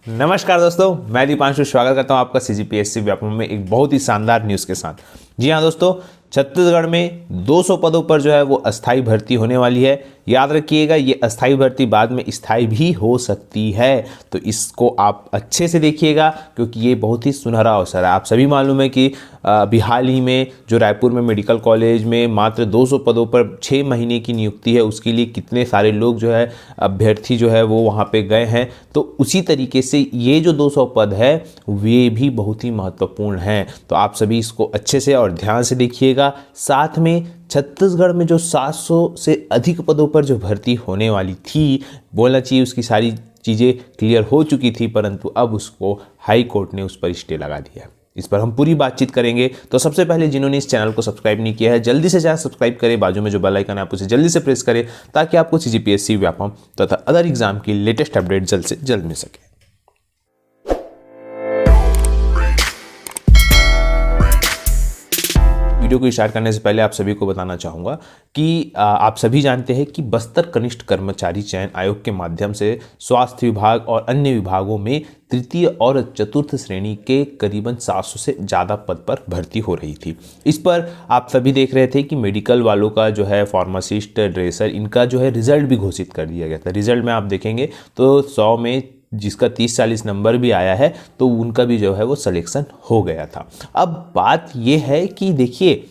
नमस्कार दोस्तों, मैं दीपांशु स्वागत करता हूं आपका सीजीपीएससी व्यापम में एक बहुत ही शानदार न्यूज़ के साथ। जी हां दोस्तों, छत्तीसगढ़ में 200 पदों पर जो है वो अस्थाई भर्ती होने वाली है। याद रखिएगा, ये अस्थाई भर्ती बाद में स्थायी भी हो सकती है, तो इसको आप अच्छे से देखिएगा क्योंकि ये बहुत ही सुनहरा अवसर है। आप सभी मालूम है कि अभी हाल ही में जो रायपुर में मेडिकल कॉलेज में मात्र 200 पदों पर 6 महीने की नियुक्ति है, उसके लिए कितने सारे लोग जो है अभ्यर्थी जो है वो वहाँ पे गए हैं। तो उसी तरीके से ये जो 200 पद है वे भी बहुत ही महत्वपूर्ण हैं। तो आप सभी इसको अच्छे से और ध्यान से देखिएगा। साथ में छत्तीसगढ़ में जो 700 से अधिक पदों पर जो भर्ती होने वाली थी, बोलना चाहिए उसकी सारी चीज़ें क्लियर हो चुकी थी, परंतु अब उसको हाई कोर्ट ने उस पर स्टे लगा दिया। इस पर हम पूरी बातचीत करेंगे। तो सबसे पहले जिन्होंने इस चैनल को सब्सक्राइब नहीं किया है, जल्दी से जाए सब्सक्राइब करें, बाजू में जो बेल आइकन है आप उसे जल्दी से प्रेस करें ताकि आपको सीजीपीएससी व्यापम तथा अदर एग्जाम की लेटेस्ट अपडेट जल्द से जल्द मिल सके। वीडियो को स्टार्ट करने से पहले आप सभी को बताना चाहूँगा कि आप सभी जानते हैं कि बस्तर कनिष्ठ कर्मचारी चयन आयोग के माध्यम से स्वास्थ्य विभाग और अन्य विभागों में तृतीय और चतुर्थ श्रेणी के करीबन 700 से ज़्यादा पद पर भर्ती हो रही थी। इस पर आप सभी देख रहे थे कि मेडिकल वालों का जो है फार्मासिस्ट, ड्रेसर, इनका जो है रिजल्ट भी घोषित कर दिया गया था। रिजल्ट में आप देखेंगे तो 100 में जिसका 30-40 नंबर भी आया है तो उनका भी जो है वो सिलेक्शन हो गया था। अब बात ये है कि देखिए,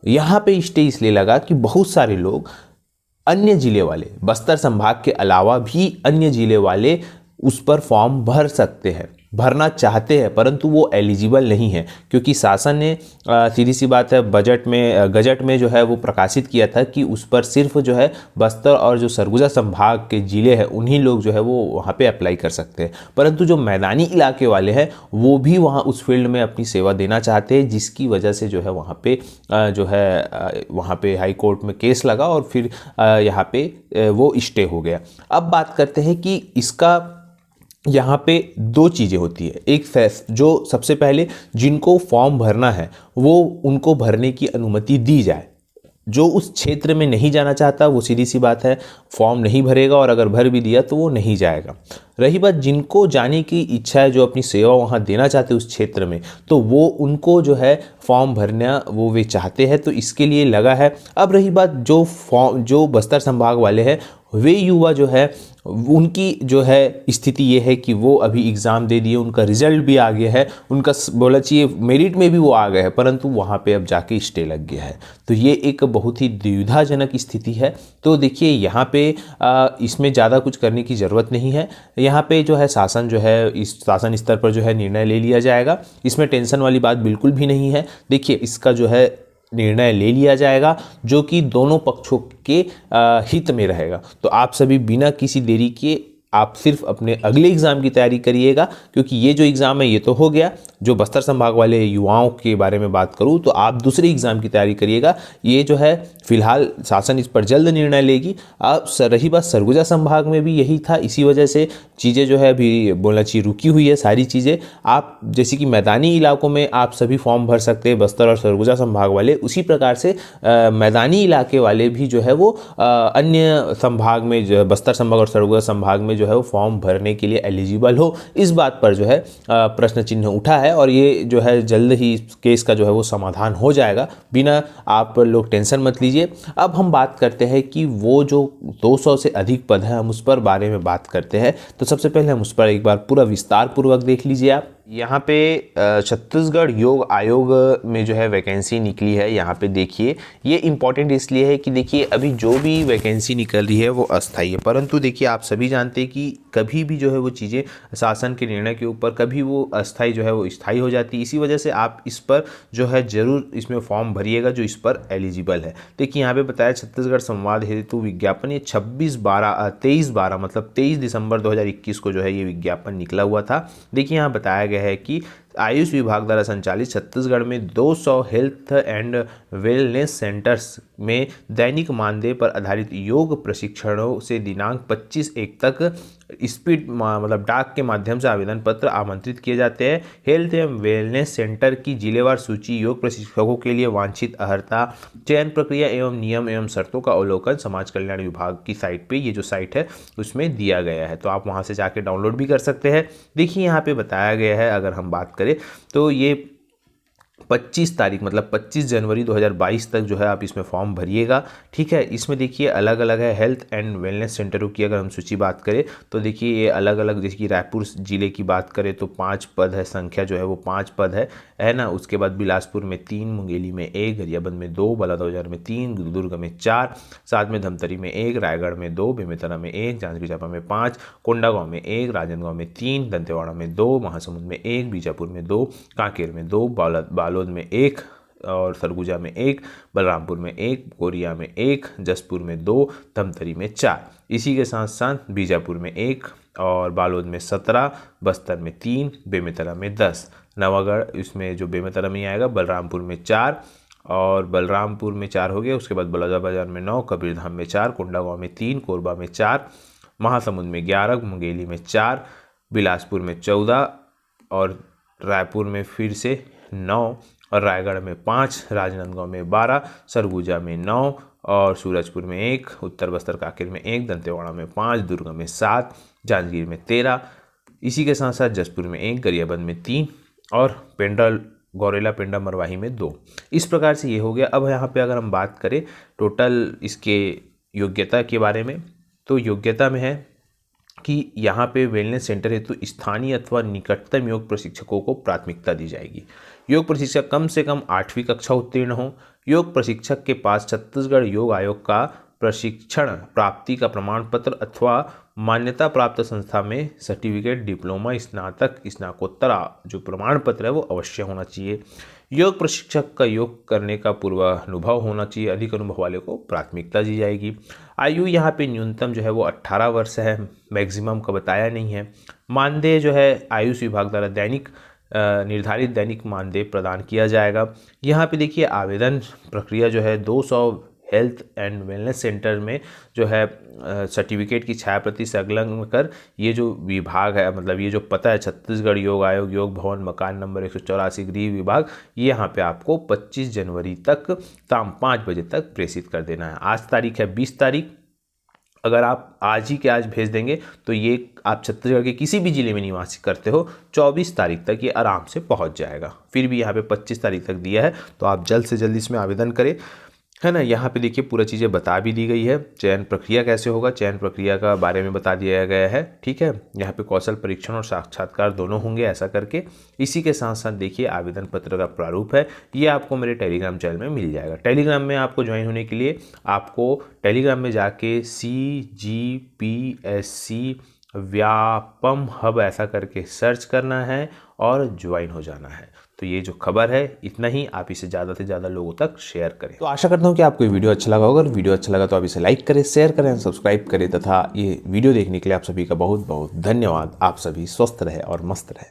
यहाँ पे स्टे इसलिए लगा कि बहुत सारे लोग अन्य जिले वाले, बस्तर संभाग के अलावा भी अन्य जिले वाले उस पर फॉर्म भर सकते हैं, भरना चाहते हैं, परंतु वो एलिजिबल नहीं है क्योंकि शासन ने सीधी सी बात है गजट में जो है वो प्रकाशित किया था कि उस पर सिर्फ जो है बस्तर और जो सरगुजा संभाग के ज़िले हैं उन्हीं लोग जो है वो वहाँ पे अप्लाई कर सकते हैं। परंतु जो मैदानी इलाके वाले हैं वो भी वहाँ उस फील्ड में अपनी सेवा देना चाहते हैं, जिसकी वजह से जो है वहाँ पे जो है वहाँ पे हाई कोर्ट में केस लगा और फिर यहाँ पे वो स्टे हो गया। अब बात करते हैं कि इसका यहाँ पे दो चीज़ें होती है। एक जो सबसे पहले जिनको फॉर्म भरना है वो उनको भरने की अनुमति दी जाए। जो उस क्षेत्र में नहीं जाना चाहता वो सीधी सी बात है फॉर्म नहीं भरेगा, और अगर भर भी दिया तो वो नहीं जाएगा। रही बात जिनको जाने की इच्छा है, जो अपनी सेवा वहाँ देना चाहते उस क्षेत्र में, तो वो उनको जो है फॉर्म भरना वो वे चाहते हैं, तो इसके लिए लगा है। अब रही बात जो बस्तर संभाग वाले हैं, वे युवा जो है उनकी जो है स्थिति ये है कि वो अभी एग्ज़ाम दे दिए, उनका रिजल्ट भी आ गया है, उनका बोला चाहिए मेरिट में भी वो आ गए हैं, परंतु वहाँ पे अब जाके स्टे लग गया है। तो ये एक बहुत ही दुविधाजनक स्थिति है। तो देखिए यहाँ पे इसमें ज़्यादा कुछ करने की ज़रूरत नहीं है। यहाँ पे जो है शासन जो है इस शासन स्तर पर जो है निर्णय ले लिया जाएगा। इसमें टेंशन वाली बात बिल्कुल भी नहीं है। देखिए इसका जो है निर्णय ले लिया जाएगा जो कि दोनों पक्षों के हित में रहेगा। तो आप सभी बिना किसी देरी के आप सिर्फ अपने अगले एग्ज़ाम की तैयारी करिएगा, क्योंकि ये जो एग्ज़ाम है ये तो हो गया। जो बस्तर संभाग वाले युवाओं के बारे में बात करूँ तो आप दूसरे एग्ज़ाम की तैयारी करिएगा। ये जो है फिलहाल शासन इस पर जल्द निर्णय लेगी। अब रही बात सरगुजा संभाग में भी यही था, इसी वजह से चीज़ें जो है अभी बोलना चाहिए रुकी हुई है सारी चीज़ें। आप जैसे कि मैदानी इलाकों में आप सभी फॉर्म भर सकते हैं, बस्तर और सरगुजा संभाग वाले, उसी प्रकार से मैदानी इलाके वाले भी जो है वो अन्य संभाग में जो बस्तर संभाग और सरगुजा संभाग में जो है वो फॉर्म भरने के लिए एलिजिबल हो। इस बात पर जो है प्रश्न चिन्ह उठा है और ये जो है जल्द ही केस का जो है वो समाधान हो जाएगा। बिना आप लोग टेंशन मत लीजिए। अब हम बात करते हैं कि वो जो 200 से अधिक पद है, हम उस पर बारे में बात करते हैं। तो सबसे पहले हम उस पर एक बार पूरा विस्तार पूर्वक देख लीजिए। आप यहाँ पे छत्तीसगढ़ योग आयोग में जो है वैकेंसी निकली है। यहाँ पे देखिए, ये इम्पॉर्टेंट इसलिए है कि देखिए अभी जो भी वैकेंसी निकल रही है वो अस्थायी है, परंतु देखिए आप सभी जानते हैं कि कभी भी जो है वो चीज़ें शासन के निर्णय के ऊपर कभी वो अस्थायी जो है वो स्थायी हो जाती है। इसी वजह से आप इस पर जो है ज़रूर इसमें फॉर्म भरिएगा जो इस पर एलिजिबल है। देखिए यहाँ पे बताया छत्तीसगढ़ संवाद हेतु विज्ञापन, ये 23/12 मतलब 23 दिसंबर 2021 को जो है ये विज्ञापन निकला हुआ था। देखिए यहाँ बताया गया है कि आयुष विभाग द्वारा संचालित छत्तीसगढ़ में 200 हेल्थ एंड वेलनेस सेंटर्स में दैनिक मानदेय पर आधारित योग प्रशिक्षणों से दिनांक 25/1 तक स्पीड मतलब डाक के माध्यम से आवेदन पत्र आमंत्रित किए जाते हैं। हेल्थ एवं वेलनेस सेंटर की जिलेवार सूची, योग प्रशिक्षकों के लिए वांछित अर्हता, चयन प्रक्रिया एवं नियम एवं शर्तों का अवलोकन समाज कल्याण विभाग की साइट पे, ये जो साइट है उसमें दिया गया है, तो आप वहाँ से जाके डाउनलोड भी कर सकते हैं। देखिए यहाँ पे बताया गया है, अगर हम बात करें तो ये 25 तारीख मतलब 25 जनवरी 2022 तक जो है आप इसमें फॉर्म भरिएगा। ठीक है, इसमें देखिए अलग अलग है। हेल्थ एंड वेलनेस सेंटरों की अगर हम सूची बात करें तो देखिए ये अलग अलग, जैसे कि रायपुर जिले की बात करें तो 5 पद है, संख्या जो है वो 5 पद है ना। उसके बाद बिलासपुर में 3, मुंगेली में 1, गरियाबंद में 2, बलौदाबाजार में 3, दुर्ग में 4, साथ में धमतरी में 1, रायगढ़ में 2, बेमेतरा में 1, जांजगीर चांपा में 5, कोंडागांव में 1, राजनांदगांव में 3, दंतेवाड़ा में 2, महासमुंद में 1, बीजापुर में 2, कांकेर में 2, बालोद में 1 और सरगुजा में 1, बलरामपुर में 1, कोरिया में 1, जसपुर में 2, धमतरी में 4। इसी के साथ साथ बीजापुर में 1 और बालोद में 17, बस्तर में 3, बेमेतरा में 10, नवागढ़ इसमें जो बेमेतरा में आएगा, बलरामपुर में 4 और बलरामपुर में 4 हो गया। उसके बाद बलौदाबाजार में 9, कबीरधाम में 4, कोंडागांव में 3, कोरबा में 4, महासमुंद में 11, मुंगेली में 4, बिलासपुर में 14 और रायपुर में फिर से 9 और रायगढ़ में 5, राजनांदगांव में 12, सरगुजा में 9 और सूरजपुर में 1, उत्तर बस्तर कांकेर में 1, दंतेवाड़ा में 5, दुर्ग में 7, जांजगीर में 13, इसी के साथ साथ जसपुर में 1, गरियाबंद में 3 और गौरेला पेंडा मरवाही में 2। इस प्रकार से ये हो गया। अब यहाँ पे अगर हम बात करें टोटल इसके योग्यता के बारे में, तो योग्यता में है कि यहाँ पे वेलनेस सेंटर हेतु स्थानीय अथवा निकटतम योग प्रशिक्षकों को प्राथमिकता दी जाएगी। योग प्रशिक्षक कम से कम 8वीं कक्षा उत्तीर्ण हो। योग प्रशिक्षक के पास छत्तीसगढ़ योग आयोग का प्रशिक्षण प्राप्ति का प्रमाण पत्र अथवा मान्यता प्राप्त संस्था में सर्टिफिकेट, डिप्लोमा, स्नातक, स्नातकोत्तर जो प्रमाण पत्र है वो अवश्य होना चाहिए। योग प्रशिक्षक का योग करने का पूर्व अनुभव होना चाहिए। अधिक अनुभव वाले को प्राथमिकता दी जाएगी। आयु यहाँ पे न्यूनतम जो है वो 18 वर्ष है, मैक्सिमम का बताया नहीं है। मानदेय जो है आयुष विभाग द्वारा निर्धारित दैनिक मानदेय प्रदान किया जाएगा। यहाँ पे देखिए आवेदन प्रक्रिया जो है 200 हेल्थ एंड वेलनेस सेंटर में जो है सर्टिफिकेट की छायाप्रति संलग्न कर, ये जो विभाग है मतलब ये जो पता है छत्तीसगढ़ योग आयोग, योग भवन, मकान नंबर 184, गृह विभाग, ये यहाँ पे आपको 25 जनवरी तक शाम 5 बजे तक प्रेषित कर देना है। आज तारीख है 20 तारीख। अगर आप आज ही के आज भेज देंगे तो ये आप छत्तीसगढ़ के किसी भी जिले में निवासी करते हो 24 तारीख तक ये आराम से पहुंच जाएगा। फिर भी यहाँ पे 25 तारीख तक दिया है, तो आप जल्द से जल्द इसमें आवेदन करें, है ना। यहाँ पे देखिए पूरा चीज़ें बता भी दी गई है। चयन प्रक्रिया कैसे होगा, चयन प्रक्रिया का बारे में बता दिया गया है। ठीक है, यहाँ पे कौशल परीक्षण और साक्षात्कार दोनों होंगे ऐसा करके। इसी के साथ साथ देखिए आवेदन पत्र का प्रारूप है, ये आपको मेरे टेलीग्राम चैनल में मिल जाएगा। टेलीग्राम में आपको ज्वाइन होने के लिए आपको टेलीग्राम में जाके CGPSC व्यापम हब ऐसा करके सर्च करना है और ज्वाइन हो जाना है। तो ये जो खबर है इतना ही, आप इसे ज़्यादा से ज़्यादा लोगों तक शेयर करें। तो आशा करता हूँ कि आपको ये वीडियो अच्छा लगा होगा। अगर वीडियो अच्छा लगा तो आप इसे लाइक करें, शेयर करें, सब्सक्राइब करें तथा ये वीडियो देखने के लिए आप सभी का बहुत बहुत धन्यवाद। आप सभी स्वस्थ रहे और मस्त रहे।